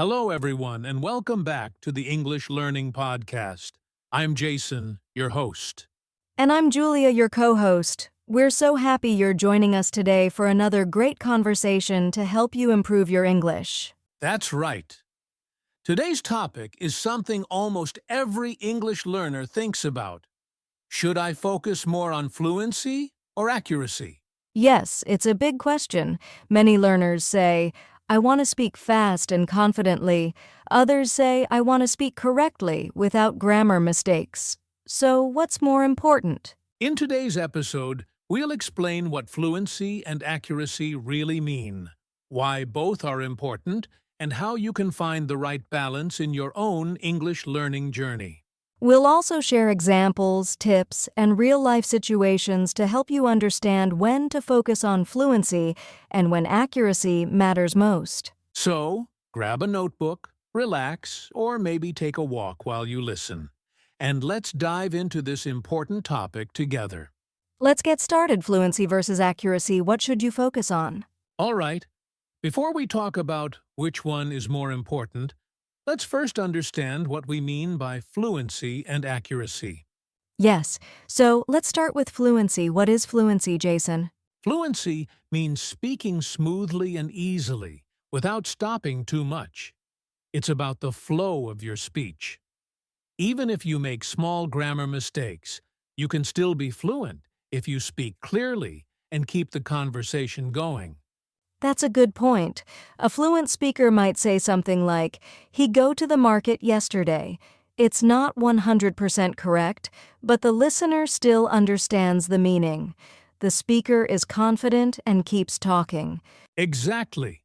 Hello, everyone, and welcome back to the English Learning Podcast. I'm Jason, your host. And I'm Julia, your co-host. We're so happy you're joining us today for another great conversation to help you improve your English. That's right. Today's topic is something almost every English learner thinks about. Should I focus more on fluency or accuracy? Yes, it's a big question. Many learners say, I want to speak fast and confidently. Others say, I want to speak correctly without grammar mistakes. So what's more important? In today's episode, we'll explain what fluency and accuracy really mean, why both are important, and how you can find the right balance in your own English learning journey. We'll also share examples, tips, and real-life situations to help you understand when to focus on fluency and when accuracy matters most. So, grab a notebook, relax, or maybe take a walk while you listen. And let's dive into this important topic together. Let's get started. Fluency versus accuracy. What should you focus on? All right, before we talk about which one is more important, let's first understand what we mean by fluency and accuracy. Yes, so let's start with fluency. What is fluency, Jason? Fluency means speaking smoothly and easily, without stopping too much. It's about the flow of your speech. Even if you make small grammar mistakes, you can still be fluent if you speak clearly and keep the conversation going. That's a good point. A fluent speaker might say something like, he go to the market yesterday. It's not 100% correct, but the listener still understands the meaning. The speaker is confident and keeps talking. Exactly.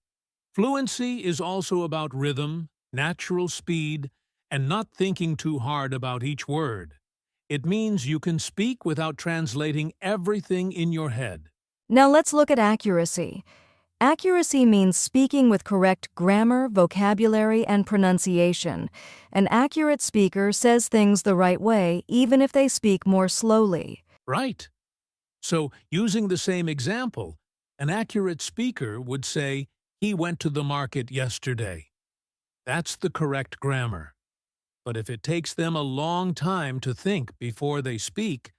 Fluency is also about rhythm, natural speed, and not thinking too hard about each word. It means you can speak without translating everything in your head. Now let's look at accuracy. Accuracy means speaking with correct grammar, vocabulary, and pronunciation. An accurate speaker says things the right way, even if they speak more slowly. Right. So, using the same example, an accurate speaker would say, he went to the market yesterday. That's the correct grammar. But if it takes them a long time to think before they speak,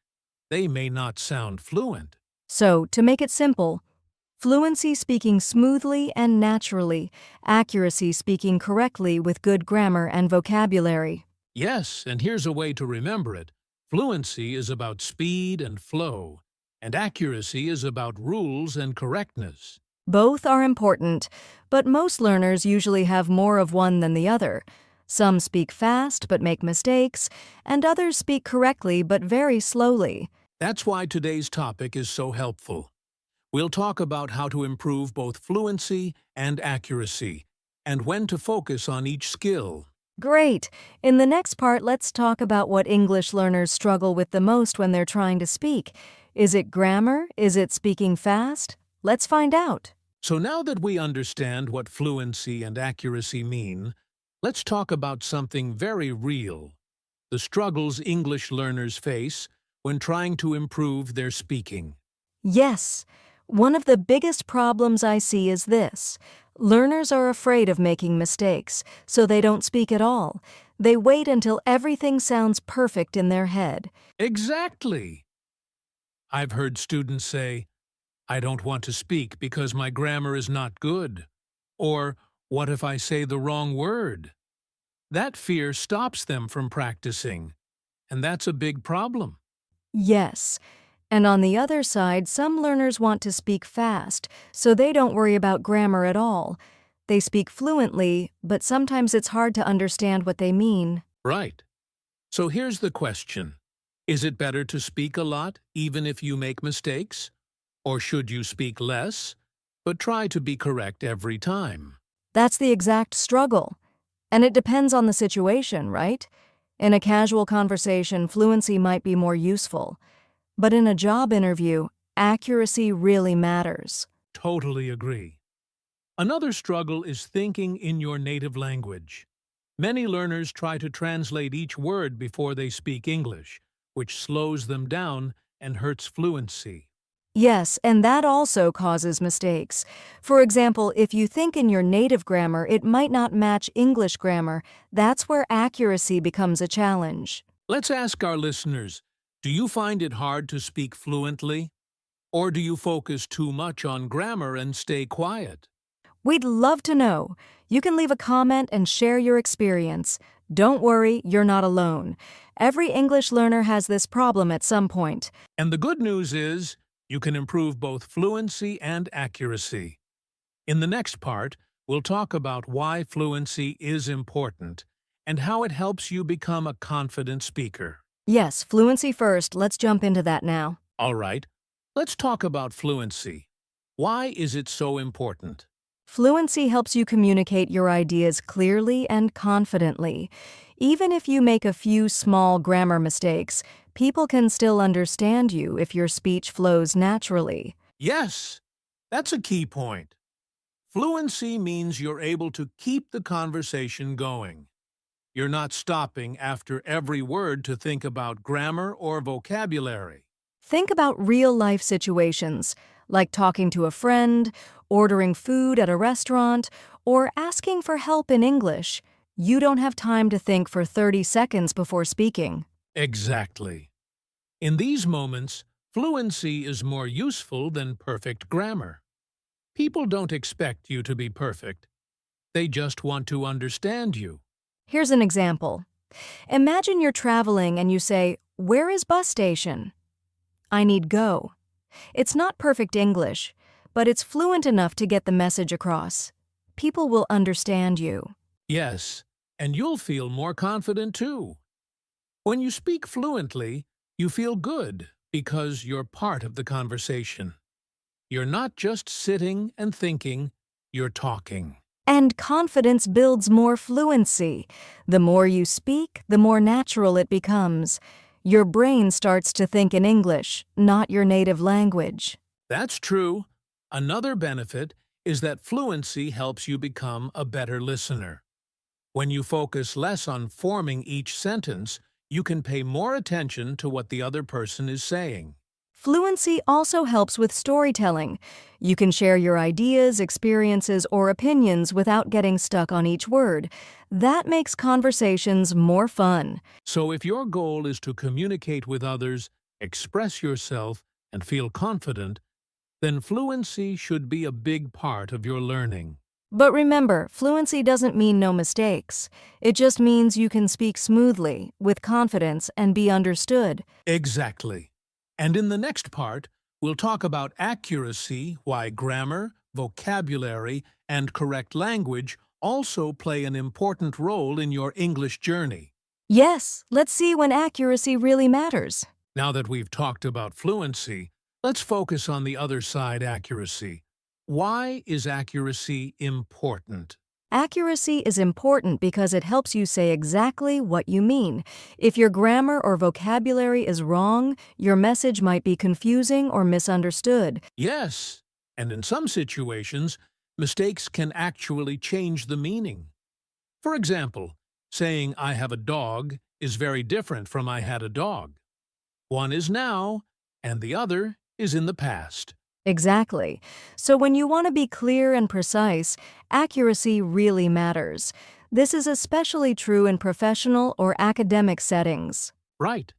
they may not sound fluent. So, to make it simple, fluency speaking smoothly and naturally, accuracy speaking correctly with good grammar and vocabulary. Yes, and here's a way to remember it. Fluency is about speed and flow, and accuracy is about rules and correctness. Both are important, but most learners usually have more of one than the other. Some speak fast but make mistakes, and others speak correctly but very slowly. That's why today's topic is so helpful. We'll talk about how to improve both fluency and accuracy, and when to focus on each skill. Great! In the next part, let's talk about what English learners struggle with the most when they're trying to speak. Is it grammar? Is it speaking fast? Let's find out. So now that we understand what fluency and accuracy mean, let's talk about something very real: the struggles English learners face when trying to improve their speaking. Yes, one of the biggest problems I see is this. Learners are afraid of making mistakes, so they don't speak at all. They wait until everything sounds perfect in their head. Exactly! I've heard students say, I don't want to speak because my grammar is not good. Or, what if I say the wrong word? That fear stops them from practicing, and that's a big problem. Yes. And on the other side, some learners want to speak fast, so they don't worry about grammar at all. They speak fluently, but sometimes it's hard to understand what they mean. Right. So here's the question. Is it better to speak a lot, even if you make mistakes? Or should you speak less, but try to be correct every time? That's the exact struggle. And it depends on the situation, right? In a casual conversation, fluency might be more useful. But in a job interview, accuracy really matters. Totally agree. Another struggle is thinking in your native language. Many learners try to translate each word before they speak English, which slows them down and hurts fluency. Yes, and that also causes mistakes. For example, if you think in your native grammar it might not match English grammar, that's where accuracy becomes a challenge. Let's ask our listeners, do you find it hard to speak fluently? Or do you focus too much on grammar and stay quiet? We'd love to know. You can leave a comment and share your experience. Don't worry, you're not alone. Every English learner has this problem at some point. And the good news is, you can improve both fluency and accuracy. In the next part, we'll talk about why fluency is important and how it helps you become a confident speaker. Yes, fluency first. Let's jump into that now. All right, let's talk about fluency. Why is it so important? Fluency helps you communicate your ideas clearly and confidently. Even if you make a few small grammar mistakes, people can still understand you if your speech flows naturally. Yes, that's a key point. Fluency means you're able to keep the conversation going. You're not stopping after every word to think about grammar or vocabulary. Think about real-life situations, like talking to a friend, ordering food at a restaurant, or asking for help in English. You don't have time to think for 30 seconds before speaking. Exactly. In these moments, fluency is more useful than perfect grammar. People don't expect you to be perfect. They just want to understand you. Here's an example. Imagine you're traveling and you say, "Where is bus station?" "I need go." It's not perfect English, but it's fluent enough to get the message across. People will understand you. Yes, and you'll feel more confident too. When you speak fluently, you feel good because you're part of the conversation. You're not just sitting and thinking, you're talking. And confidence builds more fluency. The more you speak, the more natural it becomes. Your brain starts to think in English, not your native language. That's true. Another benefit is that fluency helps you become a better listener. When you focus less on forming each sentence, you can pay more attention to what the other person is saying. Fluency also helps with storytelling. You can share your ideas, experiences, or opinions without getting stuck on each word. That makes conversations more fun. So if your goal is to communicate with others, express yourself, and feel confident, then fluency should be a big part of your learning. But remember, fluency doesn't mean no mistakes. It just means you can speak smoothly, with confidence, and be understood. Exactly. And in the next part, we'll talk about accuracy, why grammar, vocabulary, and correct language also play an important role in your English journey. Yes, let's see when accuracy really matters. Now that we've talked about fluency, let's focus on the other side, accuracy. Why is accuracy important? Accuracy is important because it helps you say exactly what you mean. If your grammar or vocabulary is wrong, your message might be confusing or misunderstood. Yes, and in some situations, mistakes can actually change the meaning. For example, saying "I have a dog" is very different from "I had a dog." One is now, and the other is in the past. Exactly. So when you want to be clear and precise, accuracy really matters. This is especially true in professional or academic settings. Right.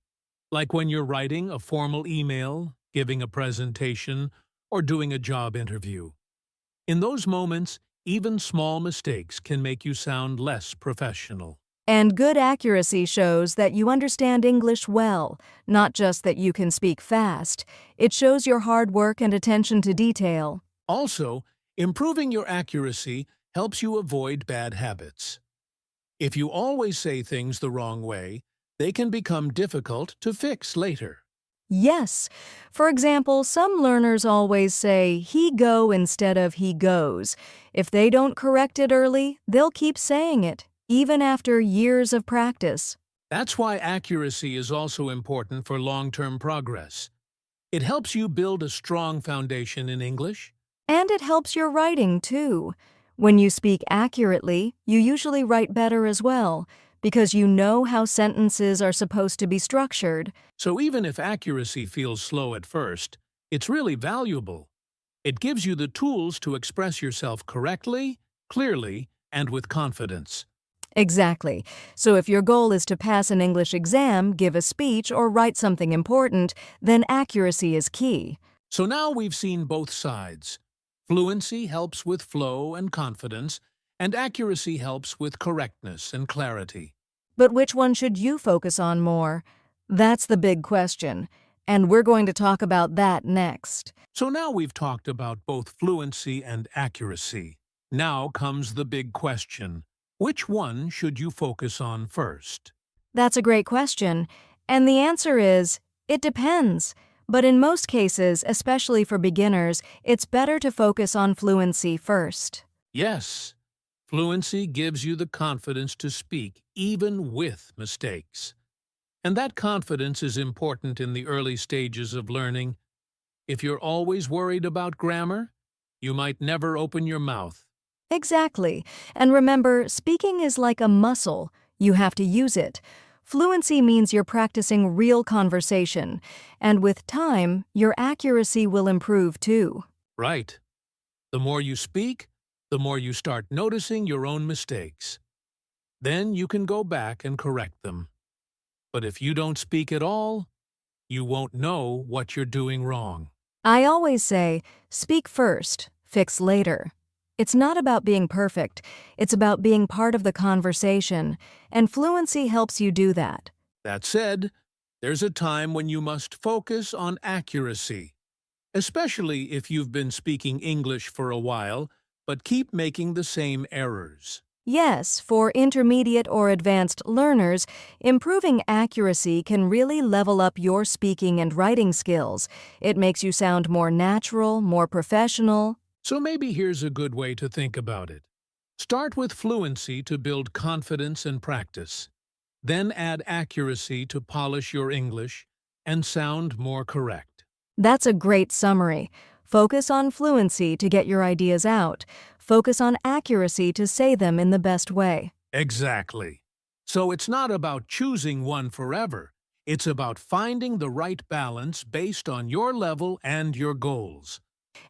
Like when you're writing a formal email, giving a presentation, or doing a job interview. In those moments, even small mistakes can make you sound less professional. And good accuracy shows that you understand English well, not just that you can speak fast. It shows your hard work and attention to detail. Also, improving your accuracy helps you avoid bad habits. If you always say things the wrong way, they can become difficult to fix later. Yes. For example, some learners always say he go instead of he goes. If they don't correct it early, they'll keep saying it, even after years of practice. That's why accuracy is also important for long-term progress. It helps you build a strong foundation in English. And it helps your writing, too. When you speak accurately, you usually write better as well, because you know how sentences are supposed to be structured. So even if accuracy feels slow at first, It's really valuable. It gives you the tools to express yourself correctly, clearly, and with confidence. Exactly. So if your goal is to pass an English exam, give a speech, or write something important, then accuracy is key. So now we've seen both sides. Fluency helps with flow and confidence, and accuracy helps with correctness and clarity. But which one should you focus on more? That's the big question, and we're going to talk about that next. So now we've talked about both fluency and accuracy. Now comes the big question. Which one should you focus on first? That's a great question, and the answer is, it depends. But in most cases, especially for beginners, it's better to focus on fluency first. Yes, fluency gives you the confidence to speak even with mistakes. And that confidence is important in the early stages of learning. If you're always worried about grammar, you might never open your mouth. Exactly. And remember, speaking is like a muscle. You have to use it. Fluency means you're practicing real conversation, and with time, your accuracy will improve too. Right. The more you speak, the more you start noticing your own mistakes. Then you can go back and correct them. But if you don't speak at all, you won't know what you're doing wrong. I always say, speak first, fix later. It's not about being perfect, it's about being part of the conversation, and fluency helps you do that. That said, there's a time when you must focus on accuracy, especially if you've been speaking English for a while, but keep making the same errors. Yes, for intermediate or advanced learners, improving accuracy can really level up your speaking and writing skills. It makes you sound more natural, more professional. So maybe here's a good way to think about it. Start with fluency to build confidence and practice. Then add accuracy to polish your English and sound more correct. That's a great summary. Focus on fluency to get your ideas out. Focus on accuracy to say them in the best way. Exactly. So it's not about choosing one forever. It's about finding the right balance based on your level and your goals.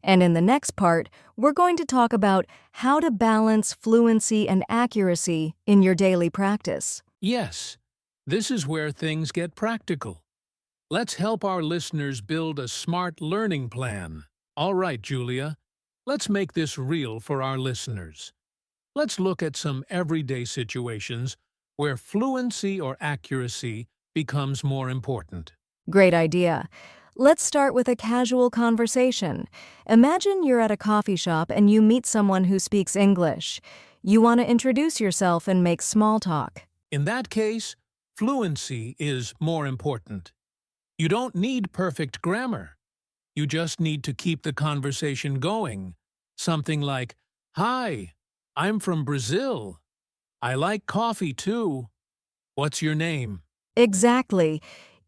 And in the next part, we're going to talk about how to balance fluency and accuracy in your daily practice. Yes, this is where things get practical. Let's help our listeners build a smart learning plan. All right, Julia, let's make this real for our listeners. Let's look at some everyday situations where fluency or accuracy becomes more important. Great idea. Let's start with a casual conversation. Imagine you're at a coffee shop and you meet someone who speaks English. You want to introduce yourself and make small talk. In that case, fluency is more important. You don't need perfect grammar. You just need to keep the conversation going. Something like, "Hi, I'm from Brazil. I like coffee too. What's your name?" Exactly.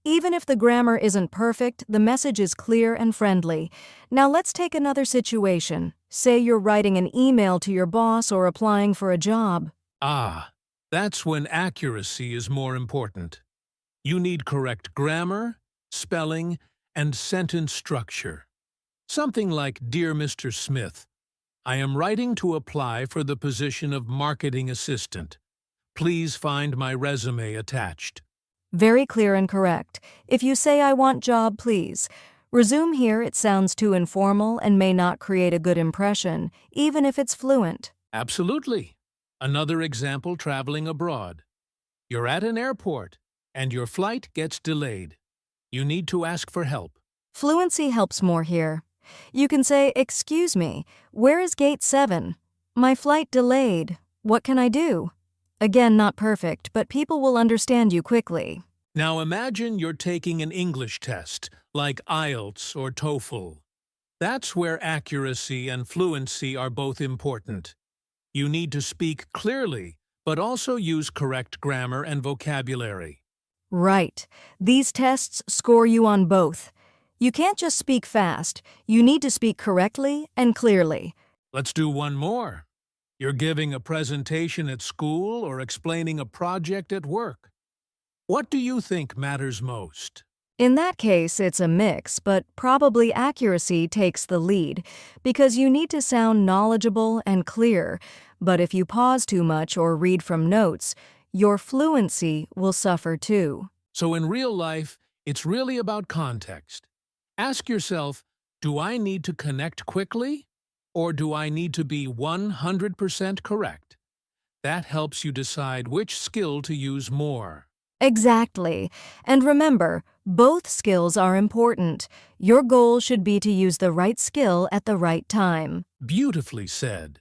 Even if the grammar isn't perfect, the message is clear and friendly. Now let's take another situation. Say you're writing an email to your boss or applying for a job. Ah, that's when accuracy is more important. You need correct grammar, spelling, and sentence structure. Something like, "Dear Mr. Smith, I am writing to apply for the position of marketing assistant. Please find my resume attached." Very clear and correct. If you say "I want job, please," resume here it sounds too informal and may not create a good impression, even if it's fluent. Absolutely. Another example, traveling abroad. You're at an airport, and your flight gets delayed. You need to ask for help. Fluency helps more here. You can say, "Excuse me, where is gate 7? My flight delayed. What can I do?" Again, not perfect, but people will understand you quickly. Now imagine you're taking an English test, like IELTS or TOEFL. That's where accuracy and fluency are both important. You need to speak clearly, but also use correct grammar and vocabulary. Right. These tests score you on both. You can't just speak fast. You need to speak correctly and clearly. Let's do one more. You're giving a presentation at school or explaining a project at work. What do you think matters most? In that case, it's a mix, but probably accuracy takes the lead, because you need to sound knowledgeable and clear. But if you pause too much or read from notes, your fluency will suffer too. So in real life, it's really about context. Ask yourself, do I need to connect quickly? Or do I need to be 100% correct? That helps you decide which skill to use more. Exactly. And remember, both skills are important. Your goal should be to use the right skill at the right time. Beautifully said.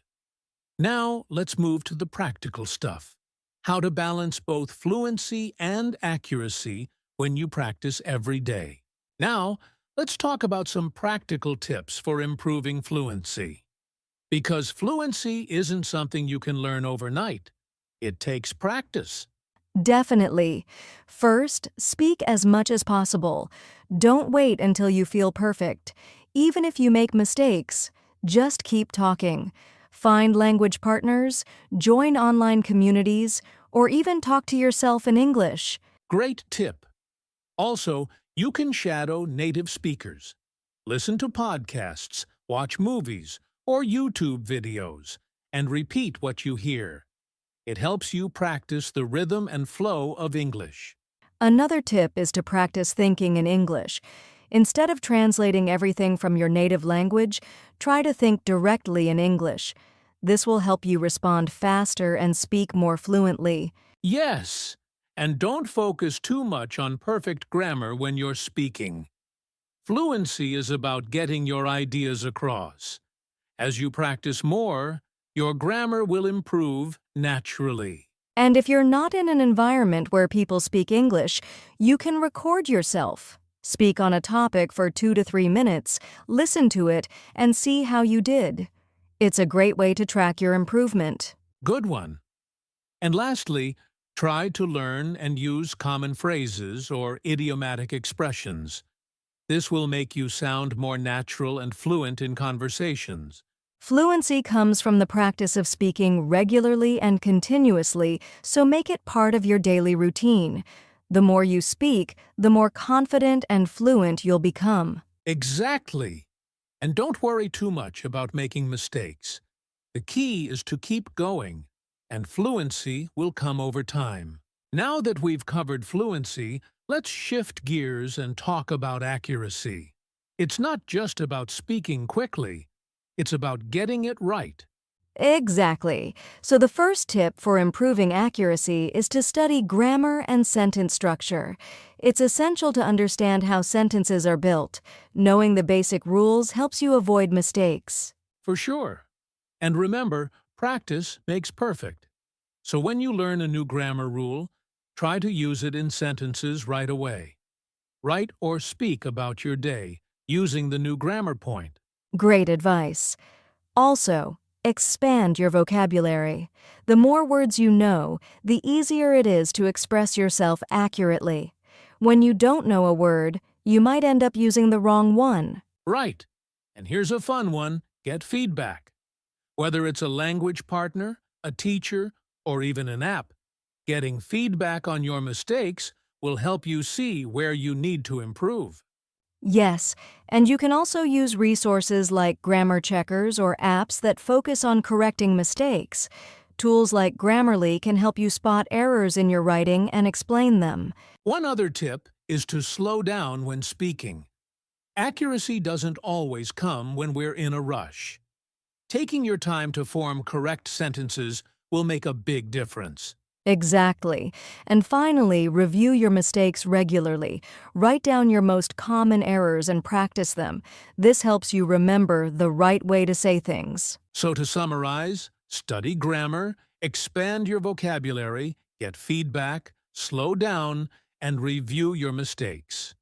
Now, let's move to the practical stuff. How to balance both fluency and accuracy when you practice every day. Now, let's talk about some practical tips for improving fluency. Because fluency isn't something you can learn overnight. It takes practice. Definitely. First, speak as much as possible. Don't wait until you feel perfect. Even if you make mistakes, just keep talking. Find language partners, join online communities, or even talk to yourself in English. Great tip. Also, you can shadow native speakers. Listen to podcasts, watch movies, or YouTube videos, and repeat what you hear. It helps you practice the rhythm and flow of English. Another tip is to practice thinking in English. Instead of translating everything from your native language, try to think directly in English. This will help you respond faster and speak more fluently. Yes, and don't focus too much on perfect grammar when you're speaking. Fluency is about getting your ideas across. As you practice more, your grammar will improve naturally. And if you're not in an environment where people speak English, you can record yourself. Speak on a topic for 2 to 3 minutes, listen to it, and see how you did. It's a great way to track your improvement. Good one. And lastly, try to learn and use common phrases or idiomatic expressions. This will make you sound more natural and fluent in conversations. Fluency comes from the practice of speaking regularly and continuously, so make it part of your daily routine. The more you speak, the more confident and fluent you'll become. Exactly. And don't worry too much about making mistakes. The key is to keep going, and fluency will come over time. Now that we've covered fluency, let's shift gears and talk about accuracy. It's not just about speaking quickly. It's about getting it right. Exactly. So the first tip for improving accuracy is to study grammar and sentence structure. It's essential to understand how sentences are built. Knowing the basic rules helps you avoid mistakes. For sure. And remember, practice makes perfect. So when you learn a new grammar rule, try to use it in sentences right away. Write or speak about your day using the new grammar point. Great advice. Also, expand your vocabulary. The more words you know, the easier it is to express yourself accurately. When you don't know a word, you might end up using the wrong one. Right. And here's a fun one. Get feedback. Whether it's a language partner, a teacher, or even an app, getting feedback on your mistakes will help you see where you need to improve. Yes, and you can also use resources like grammar checkers or apps that focus on correcting mistakes. Tools like Grammarly can help you spot errors in your writing and explain them. One other tip is to slow down when speaking. Accuracy doesn't always come when we're in a rush. Taking your time to form correct sentences will make a big difference. Exactly. And finally, review your mistakes regularly. Write down your most common errors and practice them. This helps you remember the right way to say things. So to summarize, study grammar, expand your vocabulary, get feedback, slow down, and review your mistakes.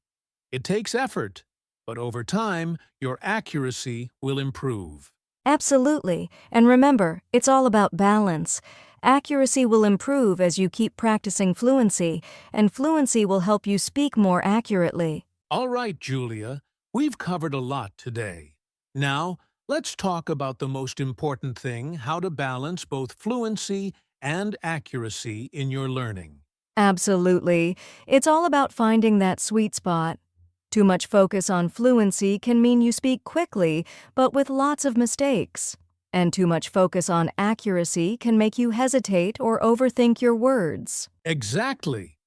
It takes effort, but over time, your accuracy will improve. Absolutely. And remember, it's all about balance. Accuracy will improve as you keep practicing fluency, and fluency will help you speak more accurately. All right, Julia, we've covered a lot today. Now, let's talk about the most important thing, how to balance both fluency and accuracy in your learning. Absolutely. It's all about finding that sweet spot. Too much focus on fluency can mean you speak quickly, but with lots of mistakes. And too much focus on accuracy can make you hesitate or overthink your words. Exactly.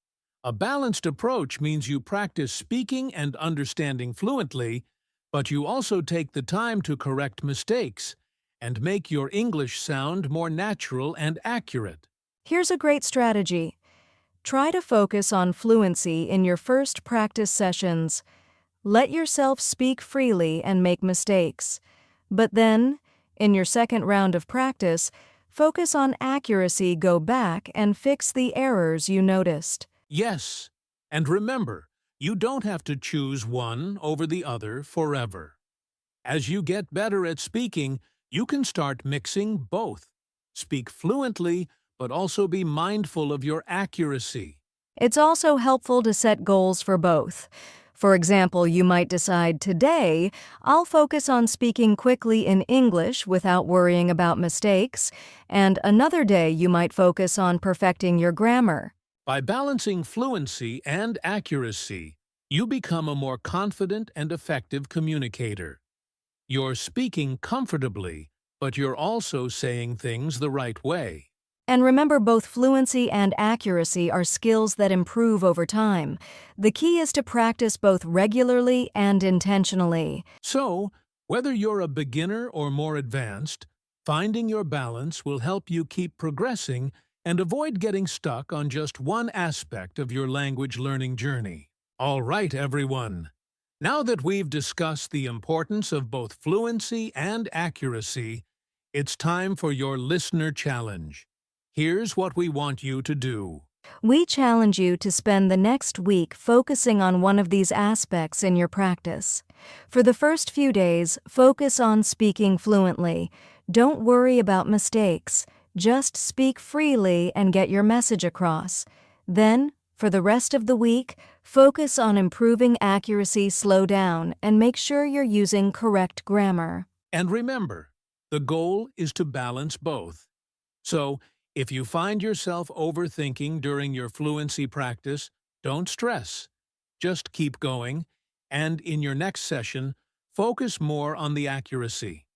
A balanced approach means you practice speaking and understanding fluently, but you also take the time to correct mistakes and make your English sound more natural and accurate. Here's a great strategy. Try to focus on fluency in your first practice sessions. Let yourself speak freely and make mistakes. But then, in your second round of practice, focus on accuracy, go back and fix the errors you noticed. Yes, and remember, you don't have to choose one over the other forever. As you get better at speaking, you can start mixing both. Speak fluently, but also be mindful of your accuracy. It's also helpful to set goals for both. For example, you might decide, today, I'll focus on speaking quickly in English without worrying about mistakes, and another day you might focus on perfecting your grammar. By balancing fluency and accuracy, you become a more confident and effective communicator. You're speaking comfortably, but you're also saying things the right way. And remember, both fluency and accuracy are skills that improve over time. The key is to practice both regularly and intentionally. So, whether you're a beginner or more advanced, finding your balance will help you keep progressing and avoid getting stuck on just one aspect of your language learning journey. All right, everyone. Now that we've discussed the importance of both fluency and accuracy, it's time for your listener challenge. Here's what we want you to do. We challenge you to spend the next week focusing on one of these aspects in your practice. For the first few days, focus on speaking fluently. Don't worry about mistakes. Just speak freely and get your message across. Then, for the rest of the week, focus on improving accuracy, slow down, and make sure you're using correct grammar. And remember, the goal is to balance both. So, if you find yourself overthinking during your fluency practice, don't stress. Just keep going, and in your next session, focus more on the accuracy.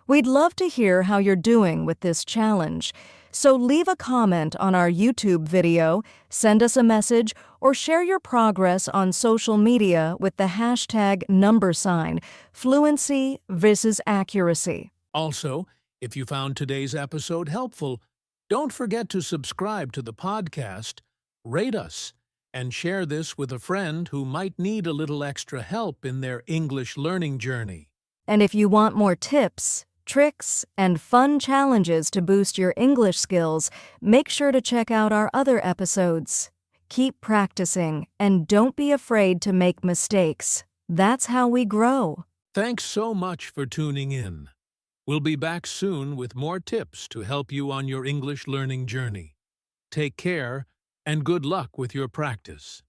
We'd love to hear how you're doing with this challenge, so leave a comment on our YouTube video, send us a message, or share your progress on social media with the hashtag #Fluency versus Accuracy. Also, if you found today's episode helpful, don't forget to subscribe to the podcast, rate us, and share this with a friend who might need a little extra help in their English learning journey. And if you want more tips, tricks, and fun challenges to boost your English skills, make sure to check out our other episodes. Keep practicing, and don't be afraid to make mistakes. That's how we grow. Thanks so much for tuning in. We'll be back soon with more tips to help you on your English learning journey. Take care, and good luck with your practice.